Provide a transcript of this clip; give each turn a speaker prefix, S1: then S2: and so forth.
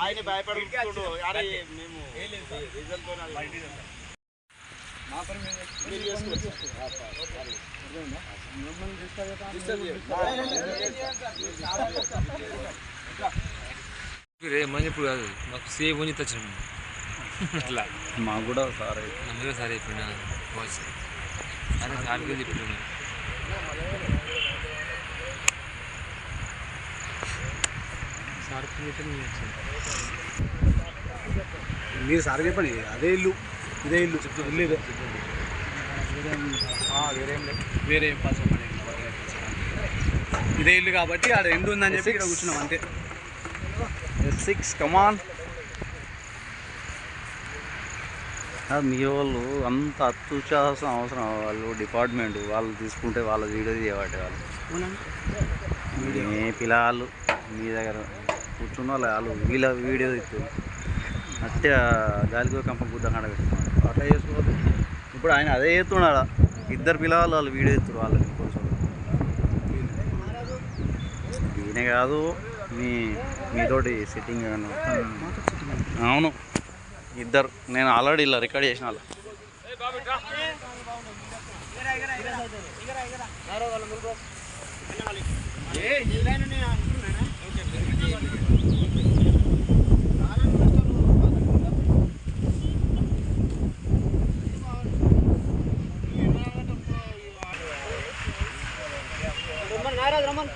S1: ఆయన భయపడుతుండు మేము
S2: ఇప్పుడు కాదు మాకు సేమ్ అని తెచ్చాము అట్లా
S3: మాకు కూడా సార్
S2: అందులో సార్ అయిపోయినా అరే సార్కి చెప్పిన
S1: మీరు సార్ చెప్పండి అదే ఇల్లు ఇదే ఇల్లు ఇల్లు ఇదే వేరే ఇదే ఇల్లు కాబట్టి ఆడ ఎండు ఉందని చెప్పి ఇక్కడ కూర్చున్నాం అంతే.
S3: S6 కమాన్. మీ వాళ్ళు అంత అత్యుత్సాహం అవసరం, వాళ్ళు డిపార్ట్మెంట్ వాళ్ళు తీసుకుంటే వాళ్ళ వీడియో చేయబట్టే వాళ్ళు ఏ పిల్లలు మీ దగ్గర కూర్చున్న వాళ్ళు వీళ్ళ వీడియో ఇస్తారు అట్టే గాలికి కంప గుద్ద కాడ పెట్టుకున్నాడు అట్లా చేసుకోవద్దు. ఇప్పుడు ఆయన అదే చేస్తున్నాడా, ఇద్దరు పిల్లలు వాళ్ళు వీడియో ఇస్తారు వాళ్ళకి కొంచెం ఈయనే కాదు మీతోటి సిట్టింగ్ అవును ఇద్దరు, నేను ఆల్రెడీ ఇలా రికార్డ్ చేసిన వాళ్ళు.
S1: రమన్